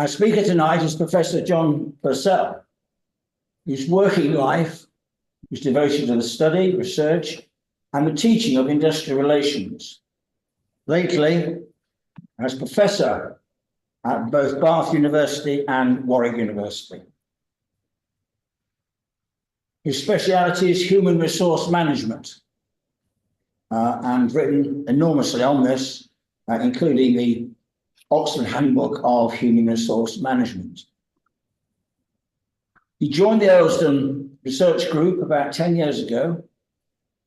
Our speaker tonight is Professor John Purcell. His working life was devoted to the study, research, and the teaching of industrial relations. Lately, as professor at both Bath University and Warwick University. His speciality is human resource management, and written enormously on this, including the Oxford Handbook of Human Resource Management. He joined the Earlsdon research group about 10 years ago,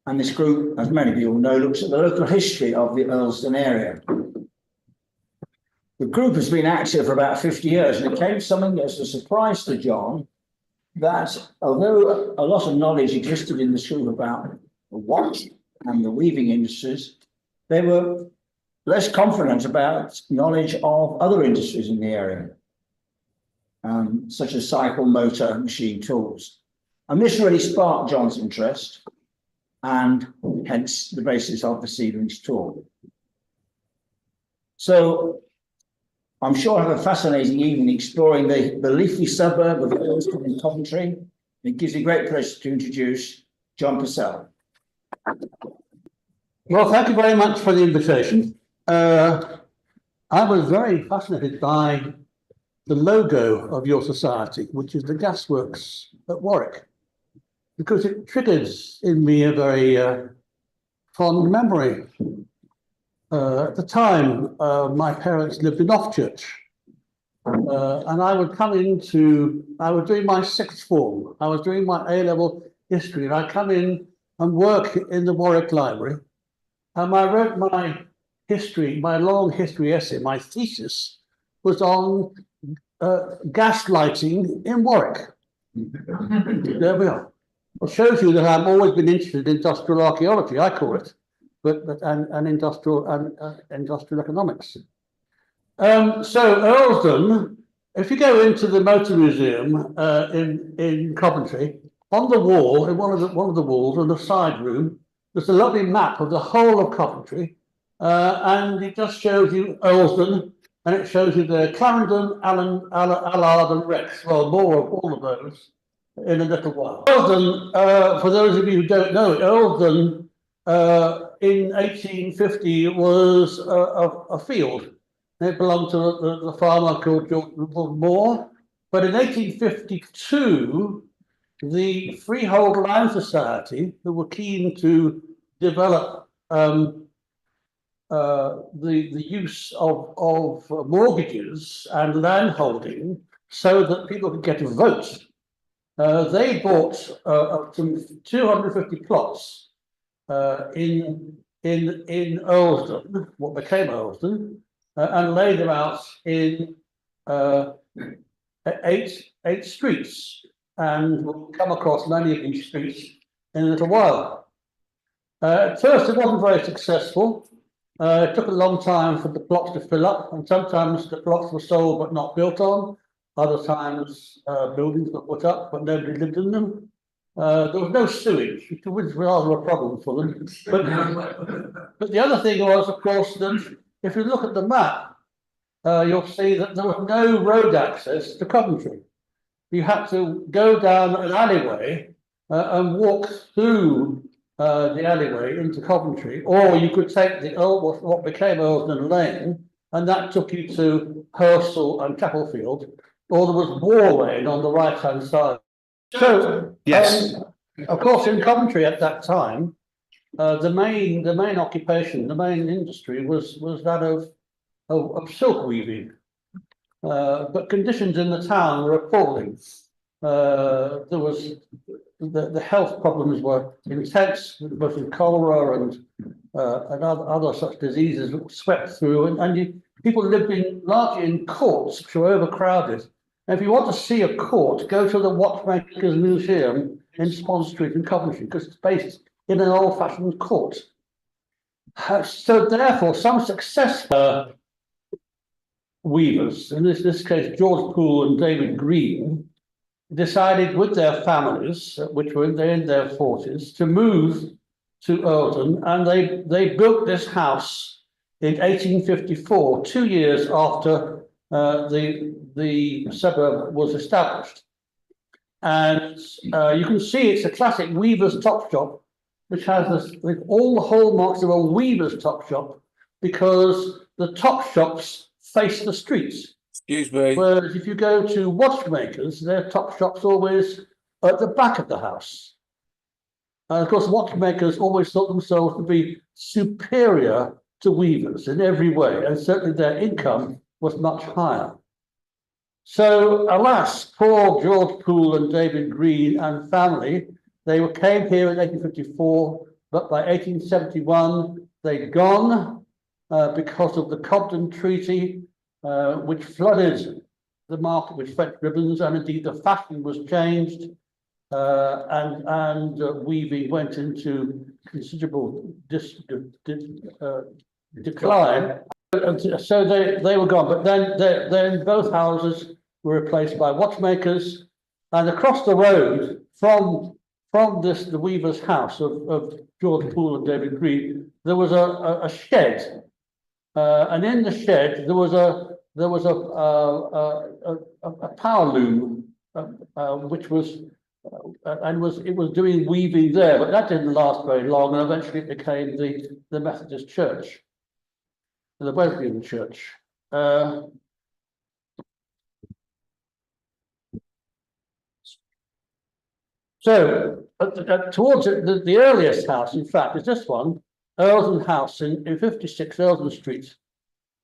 and this group, as many of you will know, looks at the local history of the Earlsdon area. The group has been active for about 50 years, and it came something as a surprise to John that although a lot of knowledge existed in this group about the watch and the weaving industries, they were less confident about knowledge of other industries in the area, such as cycle, motor, machine tools. And this really sparked John's interest, and hence the basis of this evening's talk. So I'm sure I'll have a fascinating evening exploring the leafy suburb of Earlsdon in Coventry. It gives me great pleasure to introduce John Purcell. Well, thank you very much for the invitation. I was very fascinated by the logo of your society, which is the gasworks at Warwick, because it triggers in me a very fond memory. At the time, my parents lived in Offchurch, and I would come I was doing my sixth form, I was doing my A-level history, and I'd come in and work in the Warwick Library, and I wrote my history, my long history essay, my thesis was on gas lighting in Warwick. There we are. It shows you that I've always been interested in industrial archaeology, I call it, and industrial economics. So Earlsdon, if you go into the Motor Museum in Coventry, on the wall, in one of the walls, in the side room, there's a lovely map of the whole of Coventry, and it just shows you Earlsdon, and it shows you the Clarendon, Allard, and Rex. Well, more of all of those in a little while. Earlsdon, for those of you who don't know, Earlsdon in 1850 was a field. It belonged to the farmer called George Moore. But in 1852, the Freehold Land Society, who were keen to develop the use of mortgages and landholding so that people could get a vote, they bought some 250 plots in Earlsdon, what became Earlsdon, and laid them out in eight streets, and we'll come across many of these streets in a little while. At first, it wasn't very successful. It took a long time for the plots to fill up, and sometimes the plots were sold but not built on. Other times, buildings were put up, but nobody lived in them. There was no sewage, which was rather a problem for them. But the other thing was, of course, that if you look at the map, you'll see that there was no road access to Coventry. You had to go down an alleyway and walk through the alleyway into Coventry, or you could take what became Earlsdon Lane, and that took you to Herstal and Chapelfield, or there was War Lane on the right-hand side. So, yes, of course, in Coventry at that time, the main occupation, the main industry was that of silk weaving. But conditions in the town were appalling. There was the health problems were intense, both in cholera and other such diseases swept through, and people lived largely in courts which were overcrowded. And if you want to see a court, go to the Watchmakers Museum in Spon Street in Coventry, because it's based in an old-fashioned court. So therefore, some successful weavers, in this case George Poole and David Green, decided with their families, which were in their 40s, to move to Earlsdon, and they built this house in 1854, 2 years after the suburb was established. And you can see it's a classic weaver's top shop, which has this, with all the hallmarks of a weaver's top shop, because the top shops face the streets. Excuse me. Whereas if you go to watchmakers, their top shop's always at the back of the house. And of course, watchmakers always thought themselves to be superior to weavers in every way, and certainly their income was much higher. So, alas, poor George Poole and David Green and family, they came here in 1854, but by 1871, they'd gone because of the Cobden Treaty, which flooded the market with French ribbons, and indeed the fashion was changed, and weaving went into considerable decline. And so they were gone, but then both houses were replaced by watchmakers, and across the road from the weaver's house of George Poole and David Green, there was a shed, and in the shed there was a power loom, which was it was doing weaving there, but that didn't last very long, and eventually it became the Methodist Church, the Wesleyan Church. So towards the earliest house, in fact, is this one, Earlsdon House in 56 Earlsdon Street.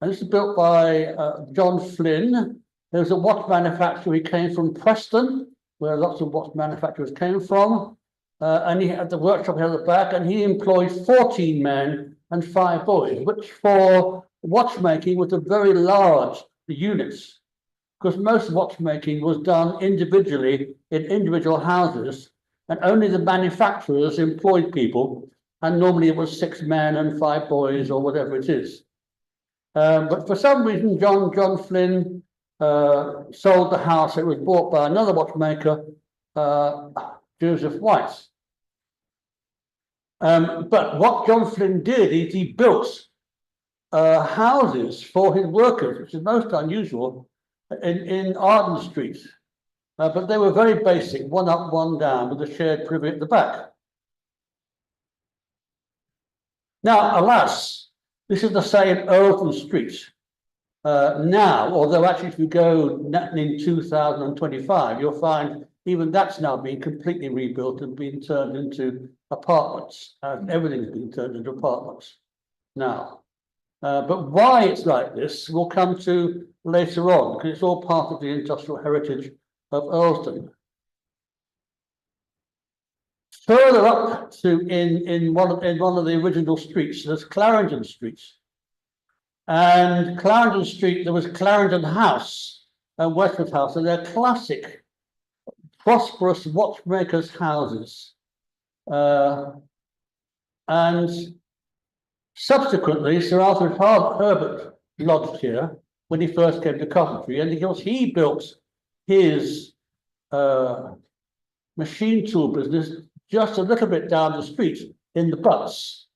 And this is built by John Flynn. There was a watch manufacturer. He came from Preston, where lots of watch manufacturers came from. And he had the workshop here at the back, and he employed 14 men and 5 boys, which for watchmaking was a very large unit, because most watchmaking was done individually in individual houses, and only the manufacturers employed people, and normally it was 6 men and 5 boys or whatever it is. But for some reason, John Flynn sold the house. It was bought by another watchmaker, Joseph White. But what John Flynn did is he built houses for his workers, which is most unusual, in Arden Street. But they were very basic, one up, one down, with a shared privy at the back. Now, alas, this is the same Earlsdon Street now, although actually if you go in 2025, you'll find even that's now been completely rebuilt and been turned into apartments. Everything's been turned into apartments now. But why it's like this, we'll come to later on, because it's all part of the industrial heritage of Earlsdon. Further up to in one of the original streets, there's Clarendon Street. And Clarendon Street, there was Clarendon House and Westwood House, and they're classic, prosperous watchmakers' houses. And subsequently, Sir Arthur Herbert lodged here when he first came to Coventry, and he built his machine tool business just a little bit down the street in the Butts.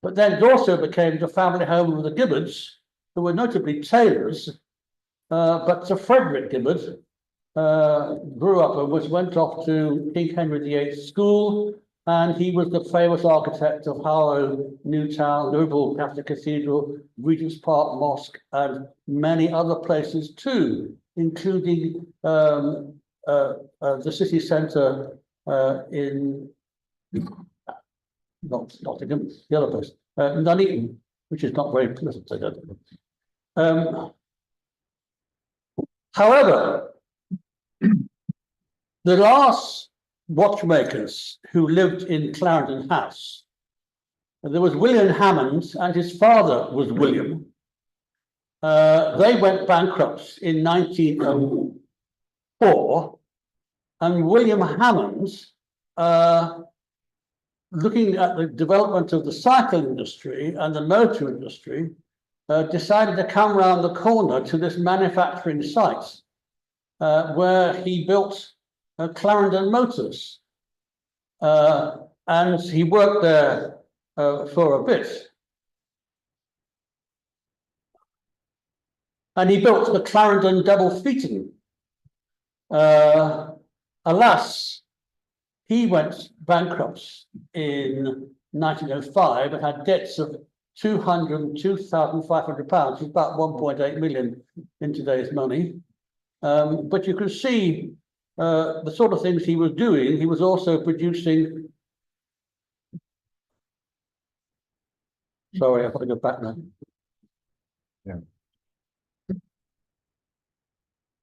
But then it also became the family home of the Gibbards, who were notably tailors, but Sir Frederick Gibbard grew up and went off to King Henry VIII School, and he was the famous architect of Harlow, Newtown, Liverpool Catholic Cathedral, Regent's Park Mosque, and many other places too, including the city centre in Nottingham, the other place, Nuneaton, which is not very pleasant, I don't think. However, the last watchmakers who lived in Clarendon House, there was William Hammond, and his father was William. They went bankrupt in 1904, and William Hammond, looking at the development of the cycle industry and the motor industry, decided to come round the corner to this manufacturing site where he built Clarendon Motors. And he worked there for a bit. and he built the Clarendon double Phaeton. Alas, he went bankrupt in 1905 and had debts of £202,500, which is about 1.8 million in today's money. But you can see the sort of things he was doing. He was also producing. Sorry, I've got to go back now. Yeah.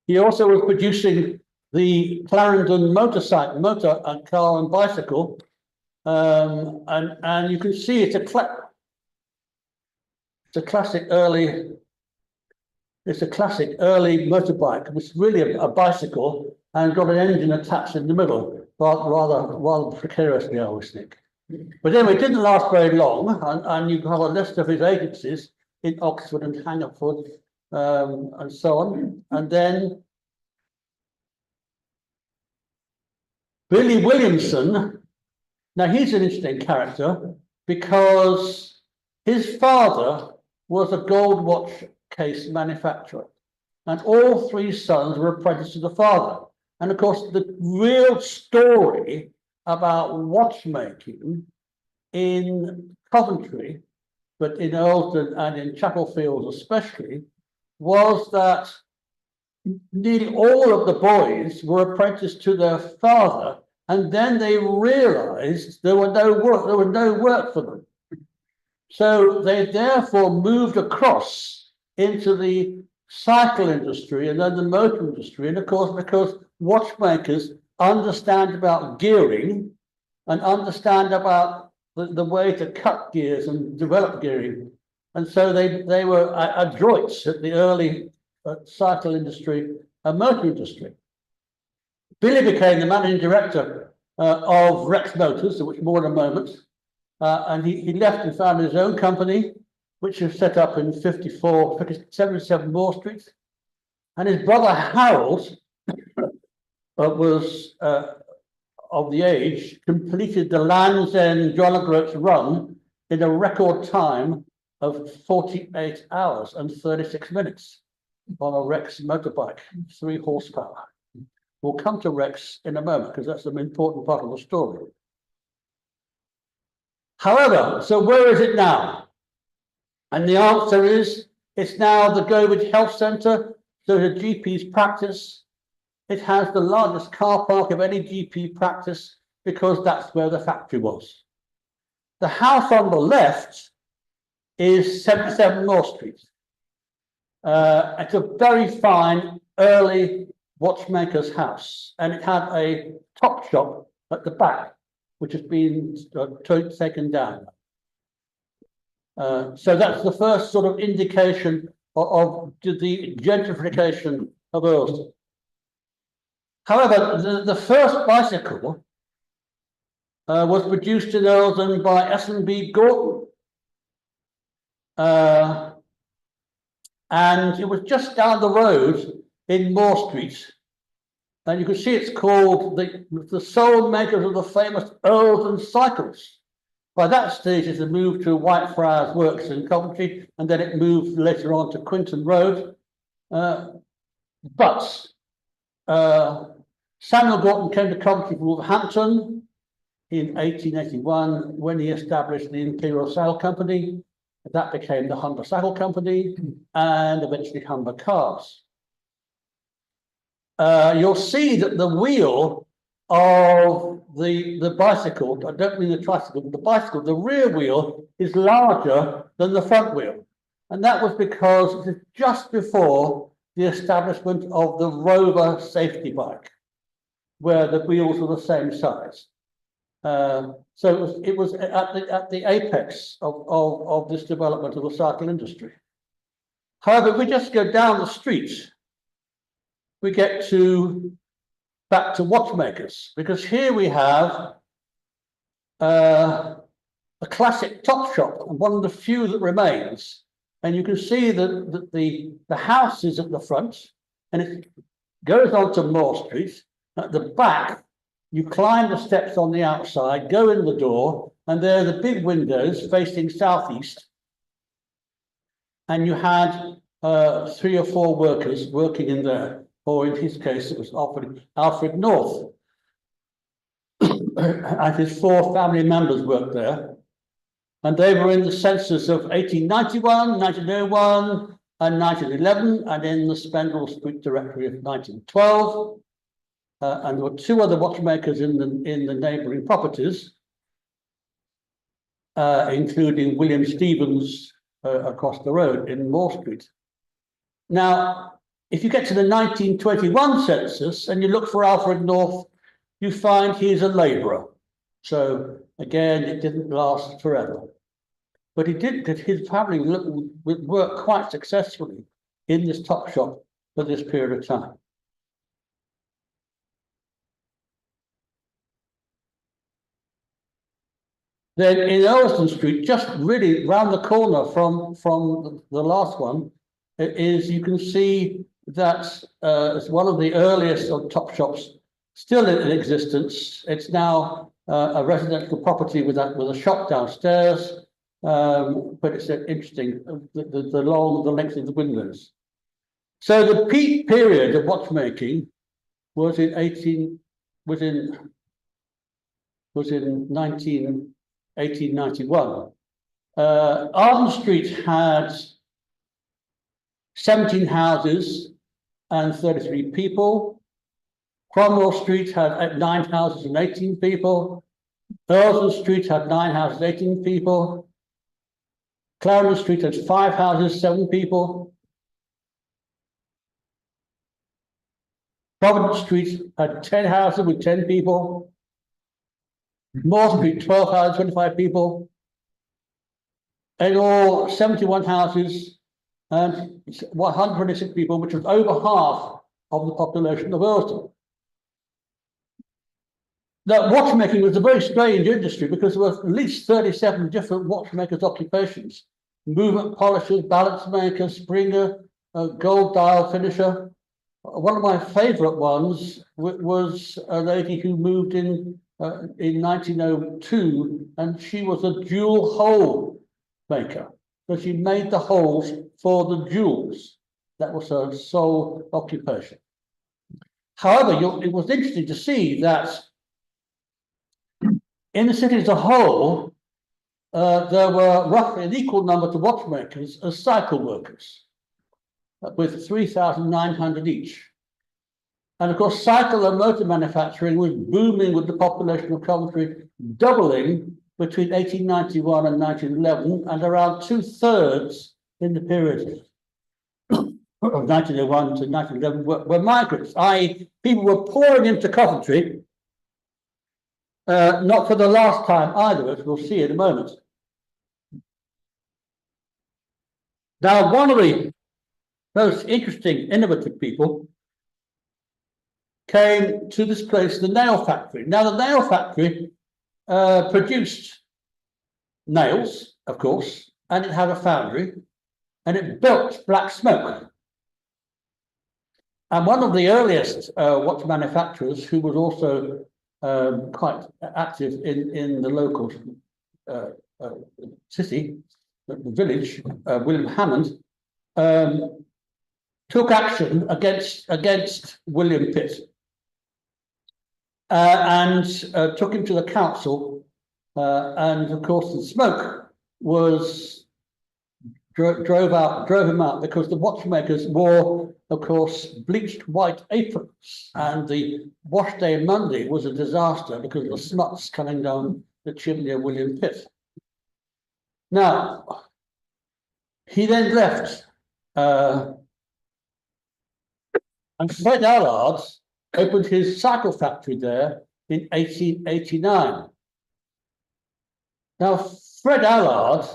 He also was producing the Clarendon motor, car and bicycle. And you can see it's a classic early motorbike, which is really a bicycle and got an engine attached in the middle, rather precariously, I always think. But anyway, it didn't last very long, and you have a list of his agencies in Oxford and Hungerford, and so on. And then Billy Williamson, now he's an interesting character because his father was a gold watch case manufacturer, and all three sons were apprenticed to the father. And of course, the real story about watchmaking in Coventry, but in Earlsdon and in Chapel Fields especially, was that nearly all of the boys were apprenticed to their father, and then they realized there was no work for them. So they therefore moved across into the cycle industry and then the motor industry. And of course, because watchmakers understand about gearing and understand about the way to cut gears and develop gearing. And so they were adroit at the early cycle industry and motor industry. Billy became the managing director of Rex Motors, which more in a moment. And he left and founded his own company, which was set up in 77 Moore Street. And his brother Harold was of the age, completed the Land's End John O'Groats run in a record time of 48 hours and 36 minutes on a Rex motorbike, 3 horsepower. We'll come to Rex in a moment because that's an important part of the story. However, so where is it now? And the answer is, it's now the Gobridge Health Centre, so the GP's practice. It has the largest car park of any GP practice because that's where the factory was. The house on the left is 77 Moore Street. It's a very fine early watchmaker's house, and it had a top shop at the back, which has been taken down. So that's the first sort of indication of the gentrification of Earlsdon. However, the first bicycle was produced in Earlsdon by S&B Gorton. And it was just down the road in Moore Street. And you can see it's called the sole makers of the famous Earlsdon cycles. By that stage, it had moved to Whitefriars Works in Coventry, and then it moved later on to Quinton Road. But Samuel Gorton came to Coventry from Wolverhampton in 1881 when he established the Imperial Saddle Company. That became the Humber Saddle Company and eventually Humber Cars. You'll see that the wheel of the bicycle, I don't mean the tricycle, but the bicycle, the rear wheel is larger than the front wheel. And that was because it was just before the establishment of the Rover safety bike, where the wheels were the same size. So it was at the apex of this development of the cycle industry. However, if we just go down the street, we get back to watchmakers, because here we have a classic top shop, and one of the few that remains. And you can see that the house is at the front, and it goes on to Moore Street. At the back, you climb the steps on the outside, go in the door, and there are the big windows facing southeast. And you had 3 or 4 workers working in there, or in his case, it was Alfred North. And his 4 family members worked there. And they were in the census of 1891, 1901, and 1911, and in the Spendle Street Directory of 1912. And there were 2 other watchmakers in the neighbouring properties, including William Stevens across the road in Moore Street. Now, if you get to the 1921 census and you look for Alfred North, you find he's a labourer. So again, it didn't last forever. But he did, his family worked quite successfully in this top shop for this period of time. Then in Earlsdon Street, just really round the corner from the last one, is you can see that it's one of the earliest of top shops still in existence. It's now a residential property with a shop downstairs, but it's interesting the length of the windows. So the peak period of watchmaking was in 1891. Arden Street had 17 houses and 33 people. Cromwell Street had 9 houses and 18 people. Earlsdon Street had 9 houses, 18 people. Clarendon Street had 5 houses, 7 people. Providence Street had 10 houses with 10 people. Moore Street, 12 houses, 25 people. In all, 71 houses and 126 people, which was over half of the population of Earlsdon. Now, watchmaking was a very strange industry because there were at least 37 different watchmakers' occupations. Movement polishers, balance maker, springer, gold dial finisher. One of my favourite ones was a lady who moved in 1902, and she was a jewel hole maker. So she made the holes for the jewels. That was her sole occupation. However, it was interesting to see that in the city as a whole, there were roughly an equal number to watchmakers as cycle workers, with 3,900 each. And of course, cycle and motor manufacturing was booming with the population of Coventry doubling between 1891 and 1911, and around 2/3 in the period of 1901 to 1911 were migrants, i.e. people were pouring into Coventry, not for the last time either, as we'll see in a moment. Now, one of the most interesting, innovative people came to this place, the nail factory. Now, the nail factory produced nails, of course, and it had a foundry, and it built black smoke. And one of the earliest watch manufacturers, who was also quite active in the local city, the village, William Hammond, took action against William Pitt. And took him to the council, and of course the smoke drove him out because the watchmakers wore, of course, bleached white aprons, and the wash day Monday was a disaster because of the smuts coming down the chimney of William Pitt. Now, he then left, and Fred Allard opened his cycle factory there in 1889. Now, Fred Allard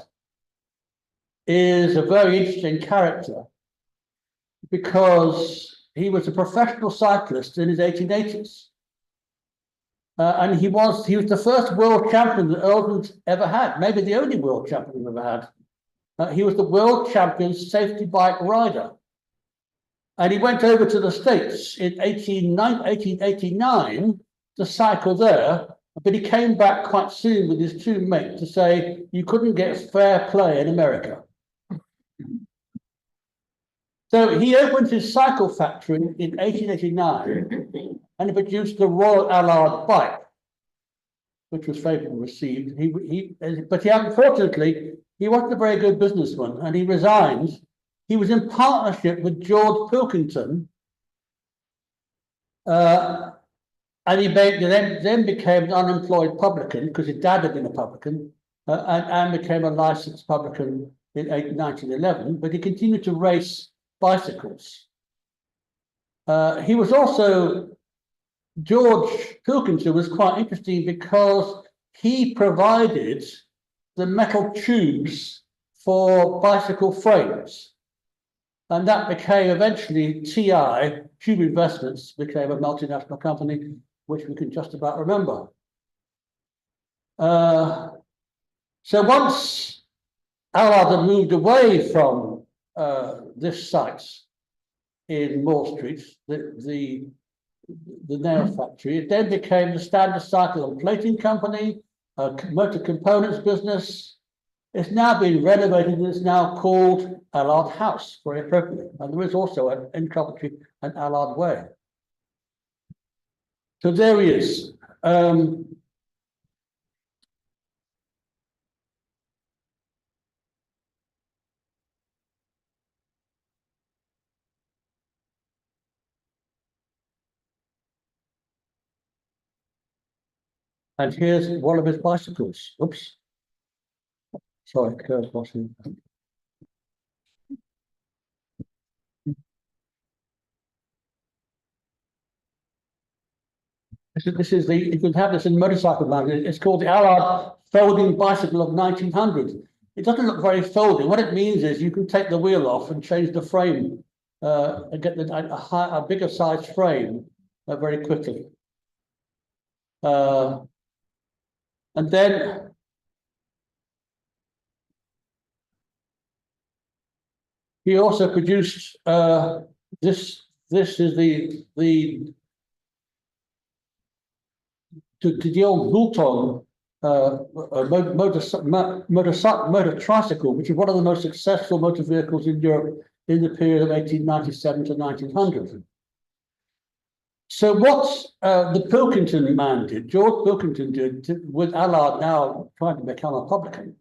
is a very interesting character because he was a professional cyclist in his 1880s. And he was the first world champion that Earlsdon's ever had, maybe the only world champion we've ever had. He was the world champion safety bike rider. And he went over to the States in 1889 to cycle there, but he came back quite soon with his 2 mates to say you couldn't get fair play in America. So he opened his cycle factory in 1889 and he produced the Royal Allard bike, which was favourably received. But unfortunately, he wasn't a very good businessman and he resigned. He was in partnership with George Pilkington, and he then became an unemployed publican because his dad had been a publican, and became a licensed publican in 1911. But he continued to race bicycles. He was also, George Pilkington was quite interesting because he provided the metal tubes for bicycle frames. And that became eventually TI, Tube Investments, became a multinational company, which we can just about remember. So once Allard had moved away from this site in Moore Street, the nail factory, it then became the Standard Cycle and Plating Company, a motor components business. It's now been renovated and it's now called Allard House, very appropriately. And there is also in Coventry an Allard Way. So there he is. And here's one of his bicycles. Oops. Sorry, curve bottom. This is the, you can have this in motorcycle magazine. It's called the Allard Folding Bicycle of 1900. It doesn't look very folding. What it means is you can take the wheel off and change the frame and get a bigger size frame very quickly. And then he also produced this. This is the old Bulton motor tricycle, which is one of the most successful motor vehicles in Europe in the period of 1897 to 1900. So what the Pilkington man did, George Pilkington did, with Allard now trying to become a publican,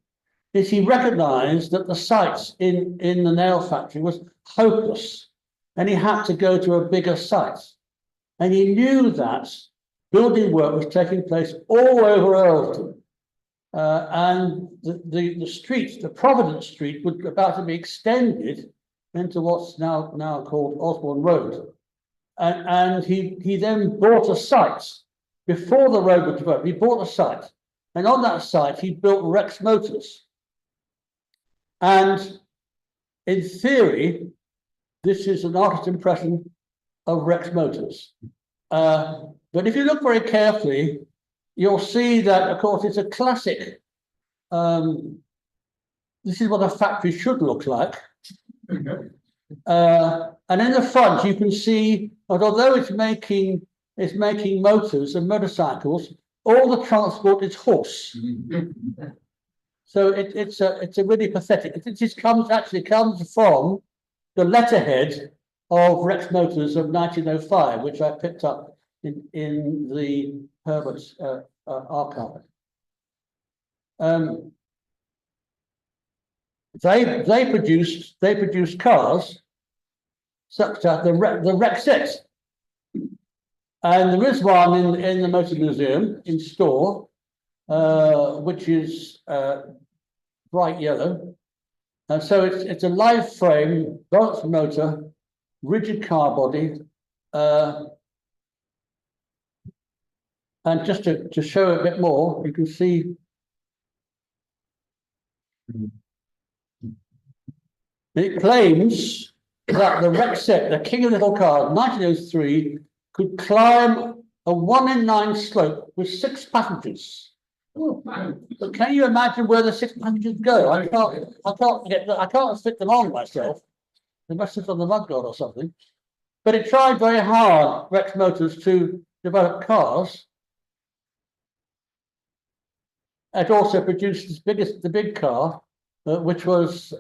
is he recognised that the site in the nail factory was hopeless, and he had to go to a bigger site. And he knew that building work was taking place all over Earlsdon. And the street, the Providence Street, was about to be extended into what's now called Osborne Road. And he then bought a site before the road was developed. He bought a site, and on that site he built Rex Motors. And in theory, this is an artist's impression of Rex Motors. But if you look very carefully, you'll see that, of course, it's a classic. This is what a factory should look like. And in the front, you can see, although it's making motors and motorcycles, all the transport is horse. So it's a really pathetic. It actually comes from the letterhead of Rex Motors of 1905, which I picked up in the Herbert's archive. They produced cars such as the Rexette, and there is one in the Motor Museum in store, which is bright yellow, and so it's a live frame, balanced motor, rigid car body, and just to show a bit more, you can see it claims that the Rexette, the king of little cars, 1903, could climb a 1 in 9 slope with 6 passengers. But can you imagine where the 6 passengers go? I can't fit them on myself. They must sit on the mudguard or something. But it tried very hard, Rex Motors, to develop cars. It also produced the big car, which was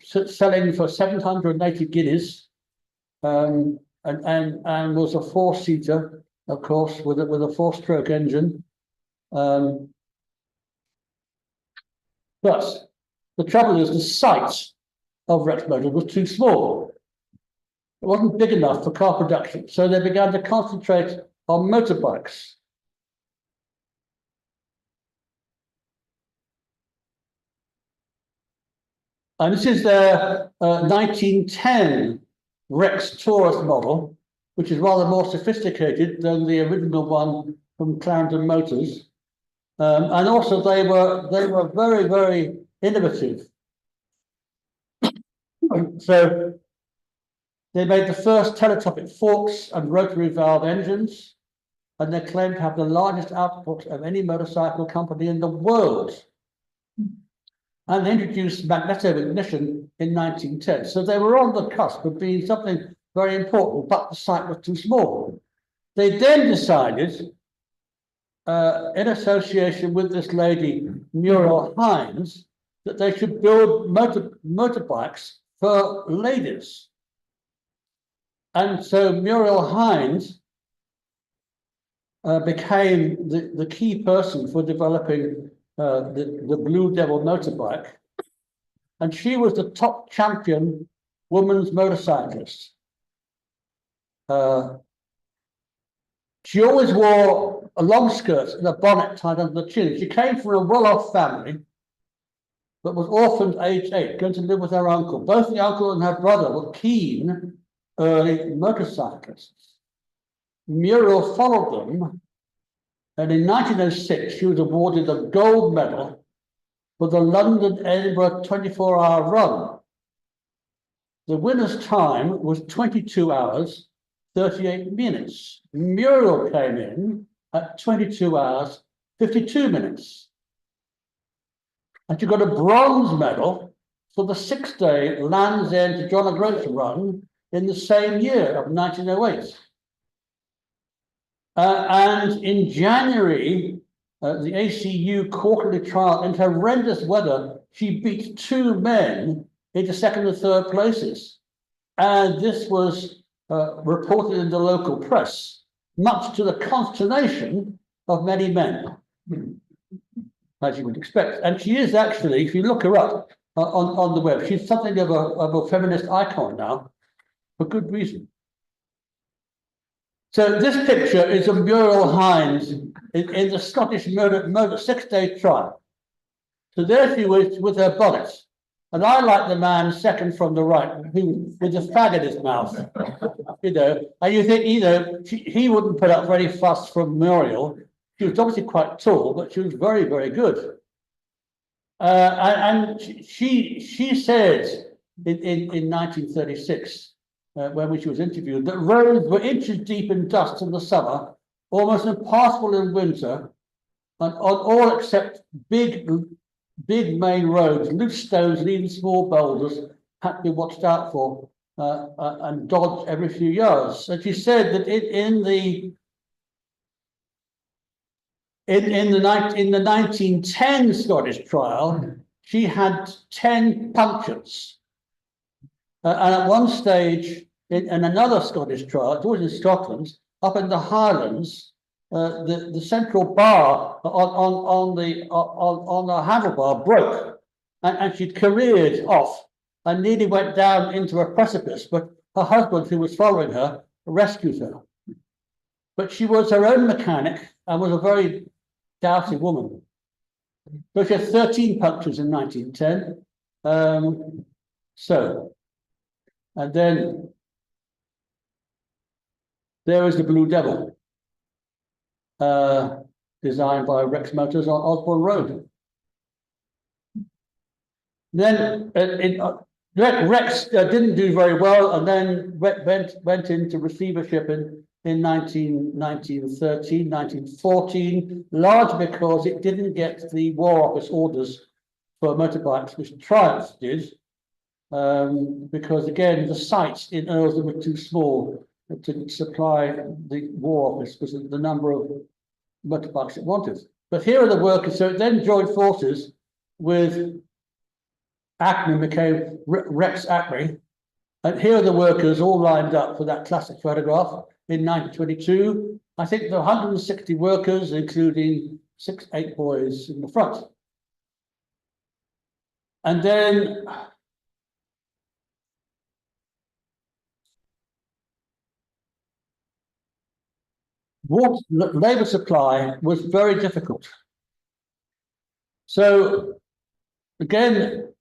selling for 780 guineas, and was a four-seater, of course, with a four-stroke engine. But the trouble is the site of Rex Motors was too small. It wasn't big enough for car production, so they began to concentrate on motorbikes. And this is their 1910 Rex Taurus model, which is rather more sophisticated than the original one from Clarendon Motors. And also they were very, very innovative. So they made the first teletopic forks and rotary valve engines, and they claimed to have the largest output of any motorcycle company in the world. And they introduced magneto-ignition in 1910. So they were on the cusp of being something very important, but the site was too small. They then decided, in association with this lady, Muriel Hines, that they should build motorbikes for ladies. And so Muriel Hines became the key person for developing the Blue Devil motorbike, and she was the top champion women's motorcyclist. She always wore a long skirt and a bonnet tied under the chin. She came from a well-off family, but was orphaned aged 8, going to live with her uncle. Both the uncle and her brother were keen early motorcyclists. Muriel followed them, and in 1906, she was awarded a gold medal for the London-Edinburgh 24-hour run. The winner's time was 22 hours, 38 minutes. Muriel came in at 22 hours, 52 minutes. And she got a bronze medal for the 6-day Land's End to John O'Groats run in the same year of 1908. And in January, the ACU quarterly trial, in horrendous weather, she beat 2 men into 2nd and 3rd places. And this was reported in the local press, much to the consternation of many men, as you would expect. And she is actually, if you look her up on the web, she's something of a feminist icon now, for good reason. So this picture is of Muriel Hines in the Scottish motor 6-day trial. So there she was with her bonnet. And I like the man second from the right, who with a fag in his mouth, you know. And you think, you know, he wouldn't put up very fuss from Muriel. She was obviously quite tall, but she was very, very good. And she said in 1936, when she was interviewed, that roads were inches deep in dust in the summer, almost impassable in winter, and on all except big main roads, loose stones and even small boulders had to be watched out for and dodged every few yards. And she said that in the 1910 Scottish trial, she had 10 punctures. And at one stage, in another Scottish trial, it was in Scotland, up in the Highlands, the central bar on the handlebar broke, and she'd careered off and nearly went down into a precipice, but her husband, who was following her, rescued her. But she was her own mechanic and was a very doughty woman. So she had 13 punctures in 1910. And then there is the Blue Devil, designed by Rex Motors on Osborne Road. Then Rex didn't do very well, and then went into receivership in 1913, 1914, largely because it didn't get the War Office orders for motorbikes, which Triumph did. Because again, the sites in Earlsdon were too small to supply the War Office because of the number of motorbikes it wanted. But here are the workers. So it then joined forces with Acme became Rex Acme. And here are the workers all lined up for that classic photograph in 1922. I think there are 160 workers, including 8 boys in the front. And then labour supply was very difficult. So again,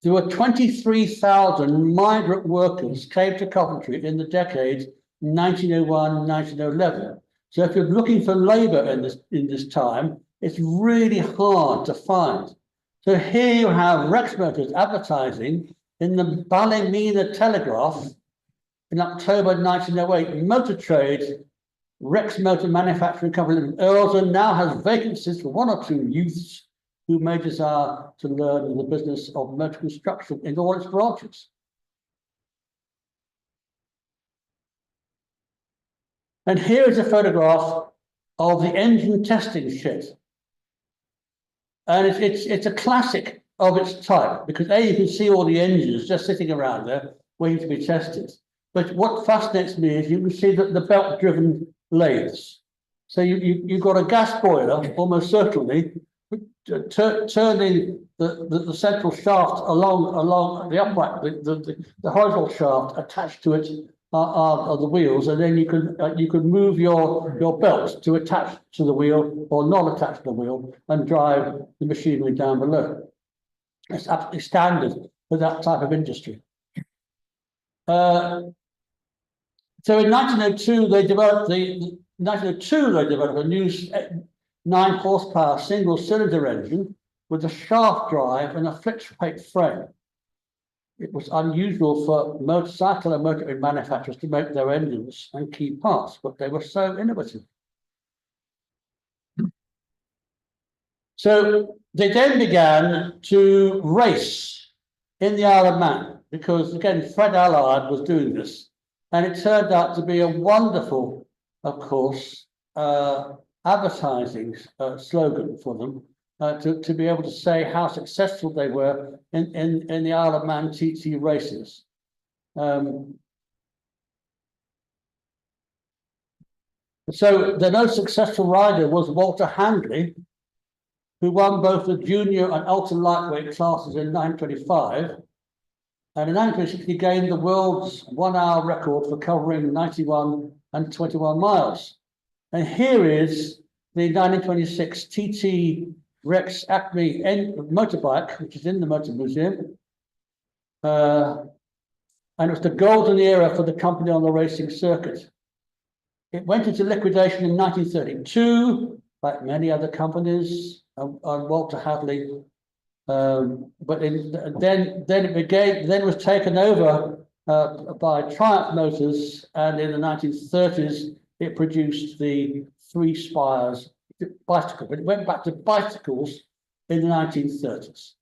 there were 23,000 migrant workers came to Coventry in the decades 1901, 1911. So if you're looking for labour in this time, it's really hard to find. So here you have Rex Motors advertising in the Ballymena Telegraph in October 1908. Motor Trade, Rex Motor Manufacturing Company in Earlsdon now has vacancies for 1 or 2 youths who may desire to learn the business of motor construction in all its branches. And here is a photograph of the engine testing shed. And it's a classic of its type, because you can see all the engines just sitting around there waiting to be tested. But what fascinates me is you can see that the belt-driven lathes. So you've got a gas boiler, almost certainly, turning the central shaft along the upright, the horizontal shaft attached to it are the wheels, and then you can move your belt to attach to the wheel or not attach to the wheel and drive the machinery down below. It's absolutely standard for that type of industry. So in 1902 they developed a new 9 horsepower single cylinder engine with a shaft drive and a fixed plate frame. It was unusual for motorcycle and motor manufacturers to make their engines and key parts, but they were so innovative. So they then began to race in the Isle of Man, because again, Fred Allard was doing this. And it turned out to be a wonderful, of course, advertising slogan for them, to be able to say how successful they were in the Isle of Man TT races. So the most successful rider was Walter Handley, who won both the junior and ultra lightweight classes in 1925. And in 1926, he gained the world's 1 hour record for covering 91 and 21 miles. And here is the 1926 TT Rex Acme motorbike, which is in the Motor Museum. And it was the golden era for the company on the racing circuit. It went into liquidation in 1932, like many other companies, and Walter Hadley. But then it was taken over by Triumph Motors, and in the 1930s it produced the 3 spires bicycle. But it went back to bicycles in the 1930s.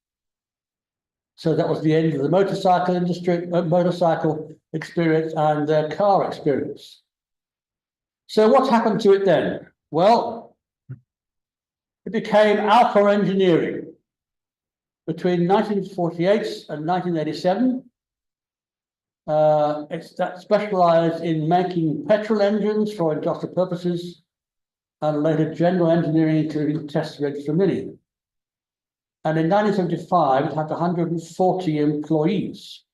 So that was the end of the motorcycle industry, motorcycle experience, and their car experience. So what happened to it then? Well, it became Alpha Engineering. Between 1948 and 1987, that specialized in making petrol engines for industrial purposes, and later general engineering, including test rigs for Mini. And in 1975, it had 140 employees.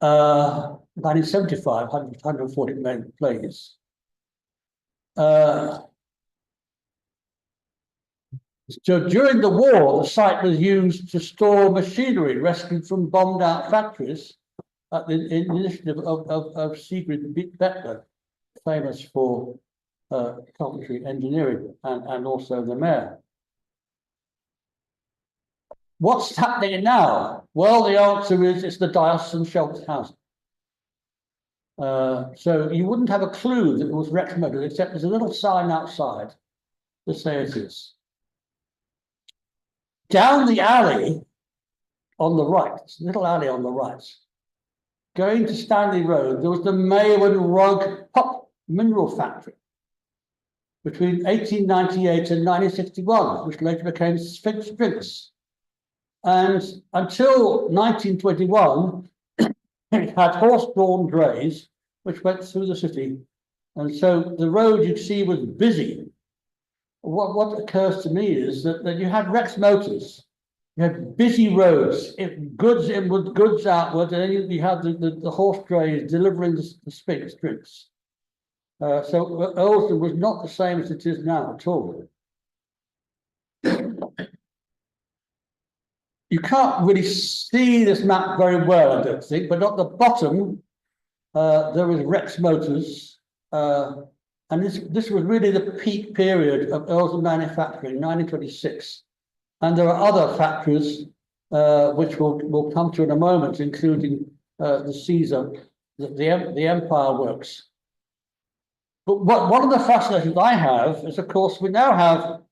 1975, 140 employees. So during the war, the site was used to store machinery rescued from bombed out factories at the initiative of Sigrid Bettler, famous for Coventry engineering, and also the mayor. What's happening now? Well, the answer is it's the diocesan sheltered housing. So you wouldn't have a clue that it was Rex Motors, except there's a little sign outside to say it is. Down the alley on the right, it's a little alley on the right, going to Stanley Road, there was the Maywood Rug Pop Mineral Factory between 1898 and 1961, which later became Sphinx Drinks. And until 1921, it had horse-drawn drays which went through the city. And so the road you see was busy. What occurs to me is that you had Rex Motors, you had busy roads, goods inward, goods outward, and then you had the horse drays delivering the drinks. So Earlsdon was not the same as it is now at all. You can't really see this map very well, I don't think, but at the bottom, there is Rex Motors, and this was really the peak period of Earlsdon manufacturing, 1926. And there are other factories, which we'll come to in a moment, including the Caesar, the Empire Works. But one of the fascinations I have is, of course, we now have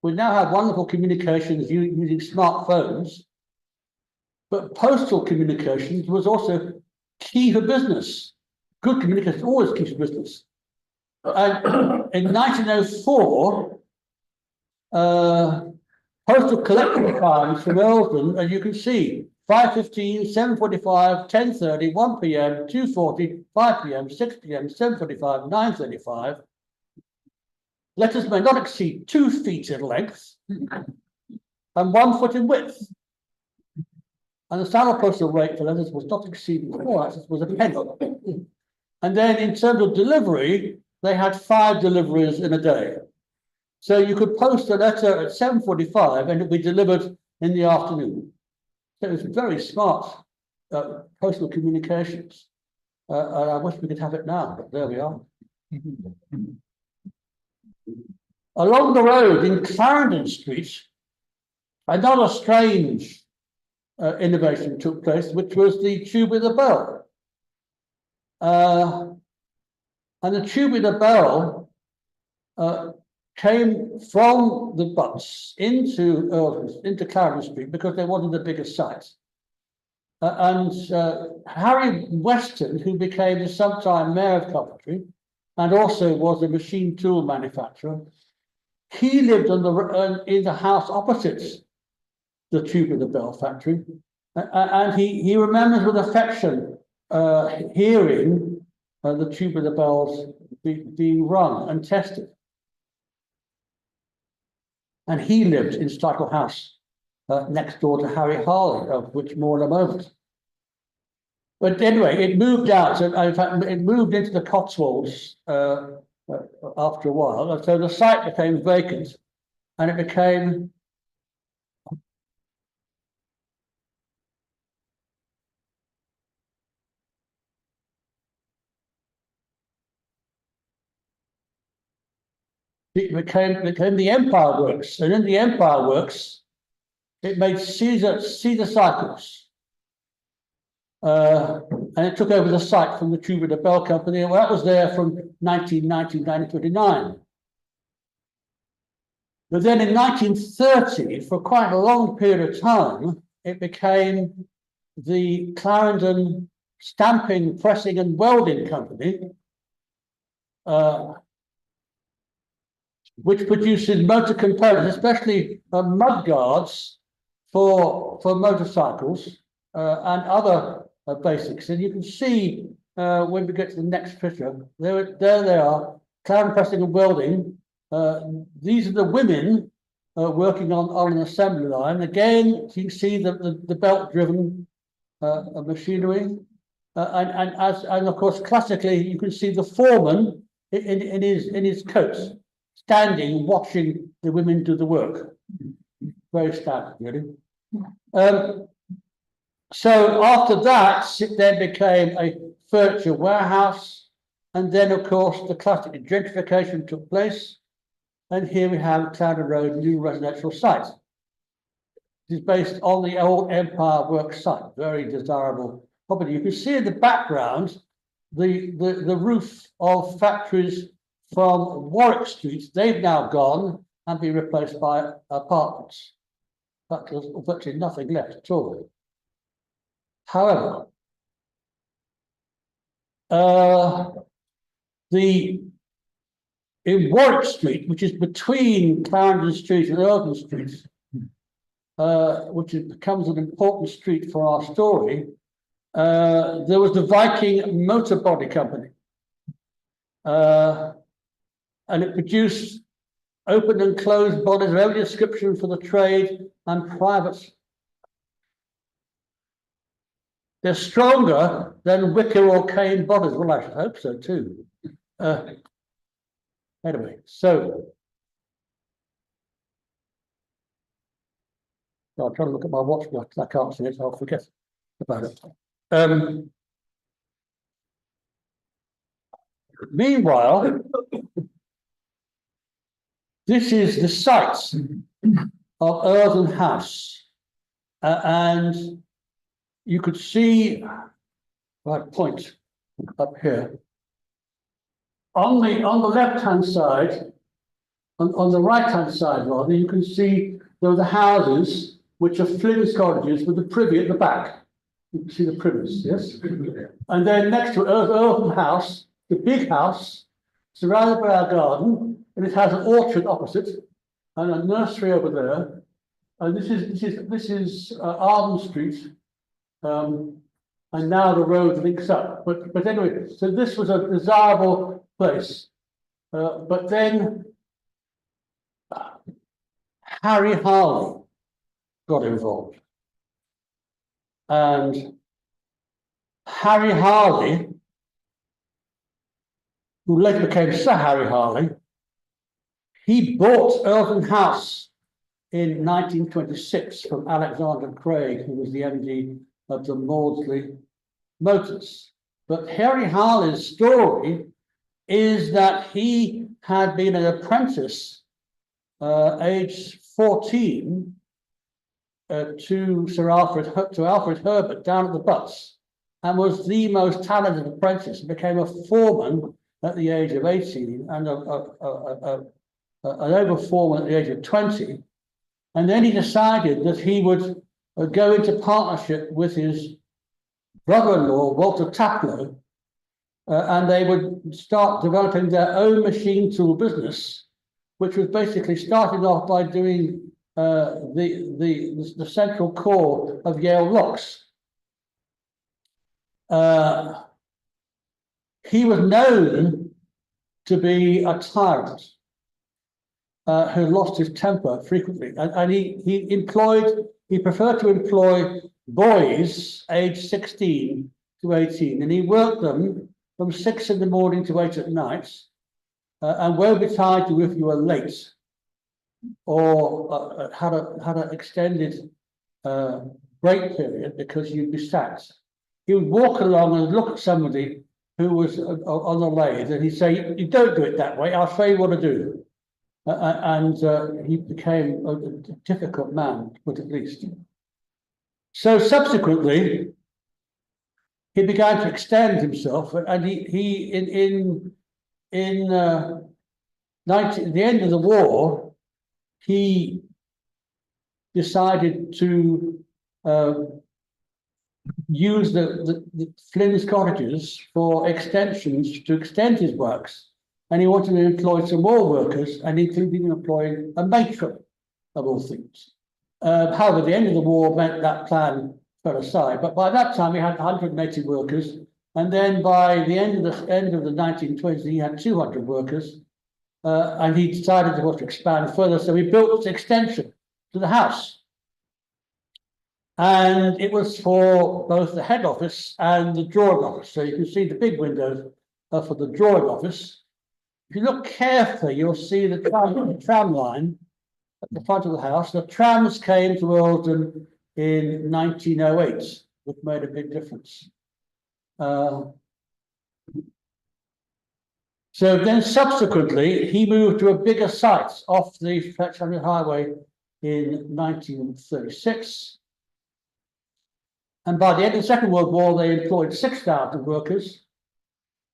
wonderful communications using smartphones, but postal communications was also key for business. Good communication always key for business. And in 1904, postal collection times from Earlsdon, as you can see, 5:15, 7:45, 10:30, 1 p.m., 2:40, 5 p.m., 6 p.m., 7:45, 9:35. Letters may not exceed 2 feet in length and 1 foot in width. And the standard postal rate for letters was not exceeding 4 letters, was a penny. And then in terms of delivery, they had 5 deliveries in a day. So you could post a letter at 7:45 and it would be delivered in the afternoon. So it was very smart postal communications. And I wish we could have it now, but there we are. Along the road in Clarendon Street, another strange innovation took place, which was the tube with a bell. And the tube with a bell came from the butts into Clarendon Street because they wanted the biggest site. And Harry Weston, who became the sometime mayor of Coventry, and also was a machine tool manufacturer, he lived in the house opposite the tube of the bell factory, and he remembers with affection hearing the tube of the bells being rung and tested. And he lived in Sticle House, next door to Harry Harley, of which more in a moment. But anyway, it moved out, and in fact, it moved into the Cotswolds after a while, and so the site became vacant, and it became the Empire Works, and in the Empire Works, it made Caesar cycles. And it took over the site from the Tube of the Bell Company, and that was there from 1919 to 1929. But then in 1930, for quite a long period of time, it became the Clarendon Stamping, Pressing and Welding Company, which produces motor components, especially mud guards for motorcycles and other basics. And you can see when we get to the next picture, there they are, Clarendon Pressing and Welding. These are the women working on an assembly line. Again, you can see the belt-driven machinery, and of course, classically, you can see the foreman in his coat, standing, watching the women do the work. Very standard, really. So after that, it then became a furniture warehouse, and then, of course, the classic gentrification took place. And here we have Clarendon Road, new residential site. It is based on the old Empire Works site, very desirable property. You can see in the background the roof of factories from Warwick Street. They've now gone and been replaced by apartments. But there's virtually nothing left at all. However, in Warwick Street, which is between Clarendon Street and Earlsdon Street, which becomes an important street for our story, there was the Viking Motor Body Company. And it produced open and closed bodies of every description for the trade and private. They're stronger than wicker or cane bodies. Well, I should hope so too. Anyway, so I'll try to look at my watch, but I can't see it, so I'll forget about it. Meanwhile, this is the site of Earlsdon House, and you could see, right point up here, on the left-hand side, on the right-hand side rather, you can see there are the houses which are Flynn's cottages with the privy at the back. You can see the privies, yes? And then next to Earlsdon House, the big house, surrounded by our garden, and it has an orchard opposite and a nursery over there. And this is Arden Street, and now the road links up. But anyway, so this was a desirable place. But then Harry Harley got involved, and Harry Harley, who later became Sir Harry Harley, he bought Earlsdon House in 1926 from Alexander Craig, who was the MD of the Maudsley Motors. But Harry Harley's story is that he had been an apprentice, aged 14, to Alfred Herbert down at the Butts, and was the most talented apprentice, and became a foreman at the age of 18 and an over foreman at the age of 20. And then he decided that he would go into partnership with his brother-in-law, Walter Taplow, and they would start developing their own machine tool business, which was basically starting off by doing the central core of Yale locks. He was known to be a tyrant who lost his temper frequently, and he preferred to employ boys aged 16 to 18, and he worked them from 6 in the morning to 8 at night, and woe betide you if you were late or had an extended break period because you'd be sacked. He would walk along and look at somebody who was on the lathe, and he'd say, "You don't do it that way, I'll show you what to do." And he became a difficult man, to put it least. So subsequently, he began to extend himself, and the end of the war, he decided to use the Flynn's cottages for extensions to extend his works, and he wanted to employ some more workers, and including employing a matron of all things. However, the end of the war meant that plan fell aside, but by that time he had 180 workers, and then by the end of the 1920s he had 200 workers, and he decided to expand further, so he built this extension to the house. And it was for both the head office and the drawing office. So you can see the big windows are for the drawing office. If you look carefully, you'll see the tram line at the front of the house. The trams came to Earlsdon in 1908, which made a big difference. So then subsequently, he moved to a bigger site off the Fletcher Highway in 1936. And by the end of the Second World War, they employed 6,000 workers.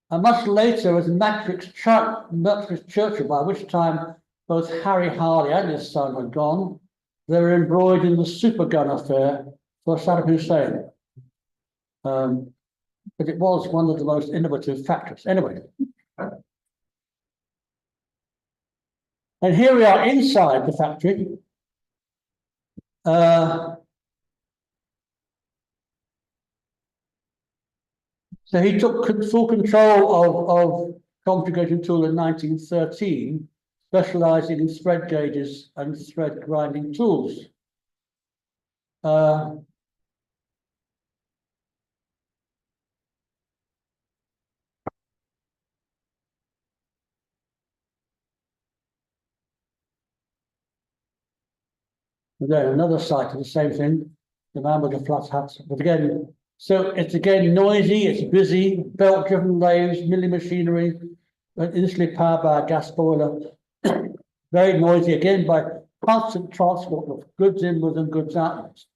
And much later, as Matrix Churchill, by which time both Harry Harley and his son had gone, they were embroiled in the super gun affair for Saddam Hussein. But it was one of the most innovative factories. Anyway. And here we are inside the factory. So he took full control of Coventry Tool in 1913, specialising in thread gauges and thread grinding tools. Again, another site of the same thing, the man with the flat hat. But again, so it's again noisy, it's busy, belt-driven lathes, milling machinery, initially powered by a gas boiler. Very noisy, again, by constant transport of goods inwards and goods outwards.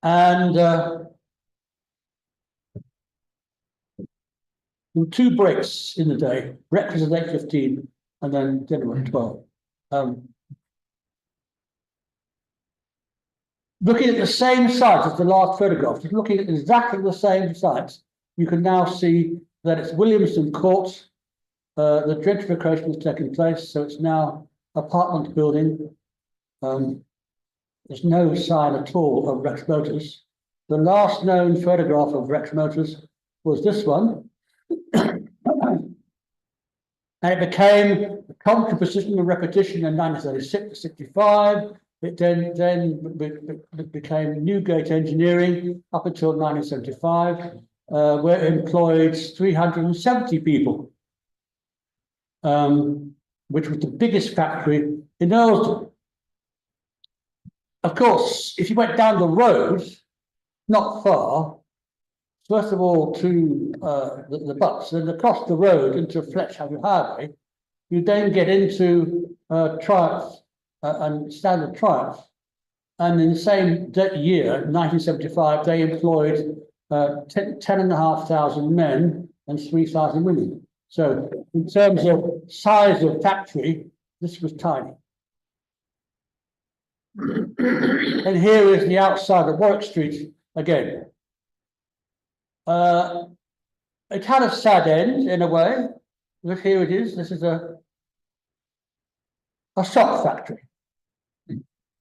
And there were 2 breaks in the day. Breakfast at 8:15 and then dinner at 12. Looking at the same site as the last photograph, just looking at exactly the same site, you can now see that it's Williamston Court. The gentrification has taken place, so it's now apartment building. There's no sign at all of Rex Motors. The last known photograph of Rex Motors was this one. And it became a Coventry Precision and Repetition in 1936-65. It then became Newgate Engineering up until 1975, where it employed 370 people, which was the biggest factory in Earlsdon. Of course, if you went down the road, not far, first of all to the Butts, then across the road into Fletch Avenue Highway, you then get into Triumph and Standard Triumph. And in the same year, 1975, they employed 10,500 men and 3,000 women. So in terms of size of factory, this was tiny. And here is the outside of Warwick Street again. It had a sad end in a way. Look, here it is. This is a sock factory.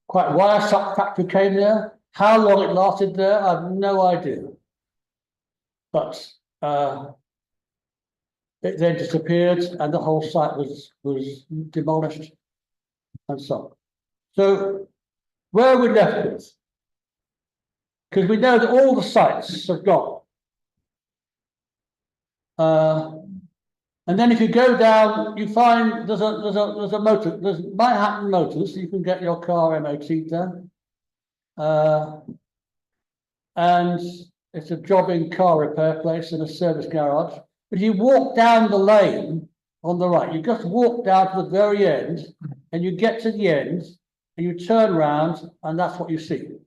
Quite why a sock factory came there, how long it lasted there, I have no idea. But it then disappeared and the whole site was demolished and so on. So where are we left with? Because we know that all the sites have gone. And then if you go down, you find there's a motor, there's Manhattan Motors, you can get your car MOT there. And it's a jobbing car repair place and a service garage. But you walk down the lane on the right, you just walk down to the very end, and you get to the end, and you turn around, and that's what you see.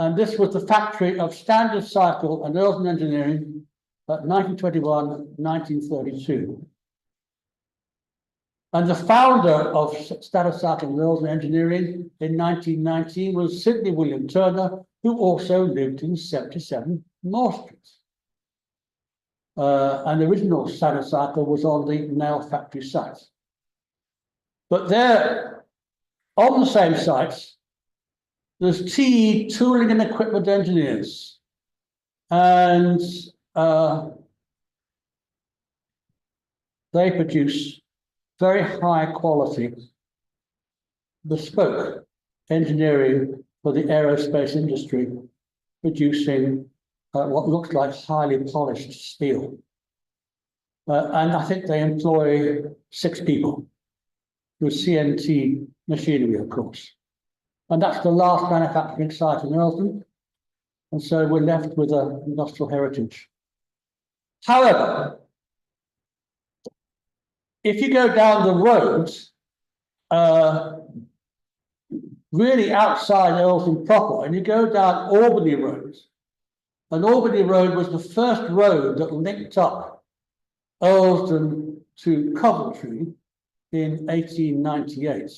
And this was the factory of Standard Cycle and Earlsdon Engineering at 1921, 1932. And the founder of Standard Cycle and Earlsdon Engineering in 1919 was Sidney William Turner, who also lived in 77 Moore Street. And the original Standard Cycle was on the nail factory site. But there, on the same sites, there's TE Tooling and Equipment Engineers. And they produce very high quality bespoke engineering for the aerospace industry, producing what looks like highly polished steel. And I think they employ 6 people with CNT machinery, of course. And that's the last manufacturing site in Earlsdon. And so we're left with an industrial heritage. However, if you go down the road, really outside Earlsdon proper, and you go down Albany Road, and Albany Road was the first road that linked up Earlsdon to Coventry in 1898.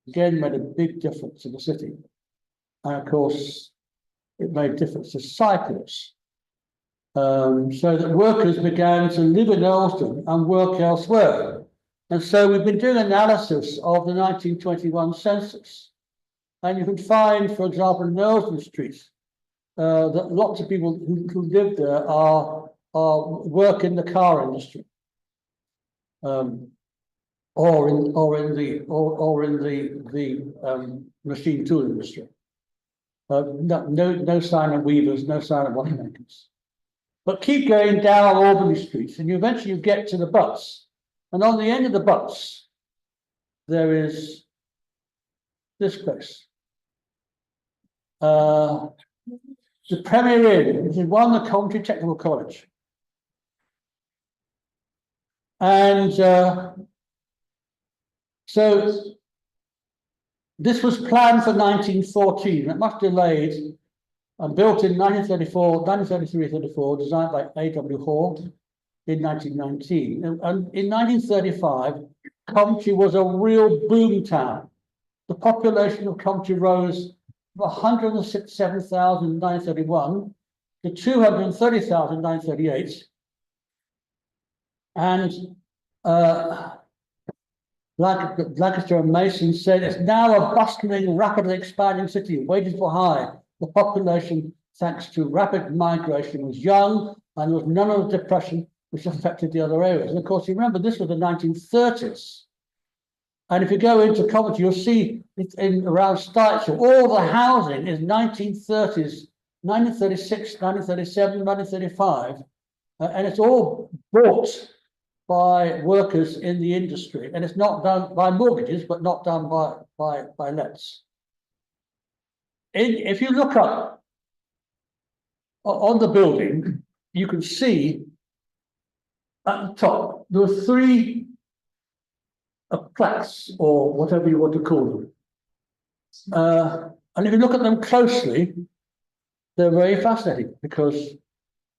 Again, made a big difference to the city. And of course, it made difference to cyclists. So that workers began to live in Earlsdon and work elsewhere. And so we've been doing analysis of the 1921 census. And you can find, for example, in Earlsdon Street, that lots of people who live there are work in the car industry. Or in the machine tool industry. No sign of weavers, no sign of watchmakers. But keep going down Albany Street, and you get to the butts. And on the end of the butts, there is this place. The Premier Inn, which is one of the Coventry Technical College. And so this was planned for 1914, it much delayed, and built in 1933-34, designed by A.W. Hall in 1919. And in 1935, Coventry was a real boom town. The population of Coventry rose from 107,000 in 1931 to 230,000 in 1938. And Lancaster and Mason said it's now a bustling, rapidly expanding city. Wages were high. The population, thanks to rapid migration, was young, and there was none of the depression which affected the other areas. And of course, you remember this was the 1930s. And if you go into Coventry, you'll see it's in around Stytzel, all the housing is 1930s, 1936, 1937, 1935, and it's all bought by workers in the industry, and it's not done by mortgages, but not done by lets. If you look up on the building, you can see at the top there are three plaques, or whatever you want to call them. And if you look at them closely, they're very fascinating, because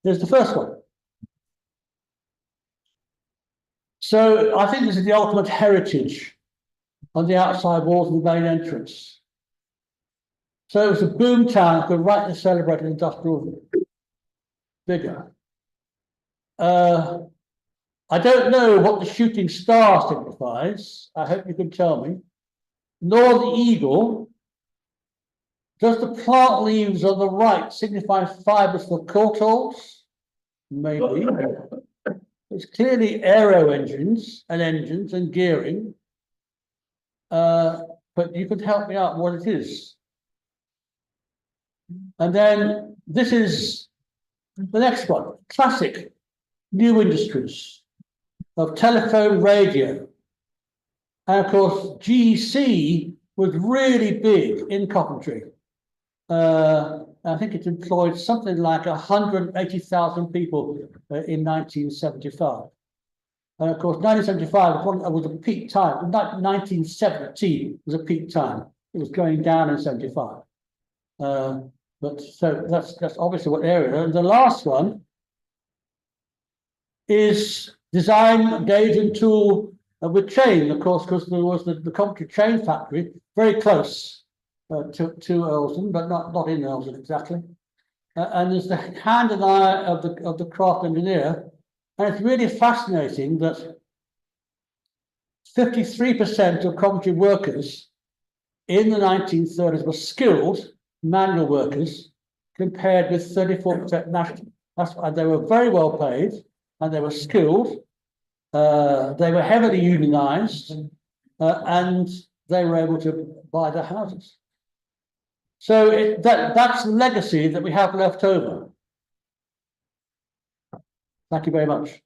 there's the first one. So I think this is the ultimate heritage on the outside walls of the main entrance. So it was a boom town, could rightly celebrate an industrial vigor. I don't know what the shooting star signifies. I hope you can tell me. Nor the eagle. Does the plant leaves on the right signify fibers for courtals? Maybe. It's clearly aero engines and gearing. But you could help me out what it is. And then this is the next one, classic new industries of telephone, radio. And of course, GEC was really big in Coventry. I think it employed something like 180,000 people in 1975. And of course, 1975 was a peak time. 1970 was a peak time. It was going down in 75. But so that's obviously what area. And the last one is design, gauge, and tool with chain, of course, because there was the Coventry chain factory very close to Earlsdon, but not in Earlsdon exactly. And there's the hand and eye of the craft engineer, and it's really fascinating that 53% of Coventry workers in the 1930s were skilled manual workers, compared with 34% national. And they were very well paid, and they were skilled. They were heavily unionized, and they were able to buy their houses. So that's the legacy that we have left over. Thank you very much.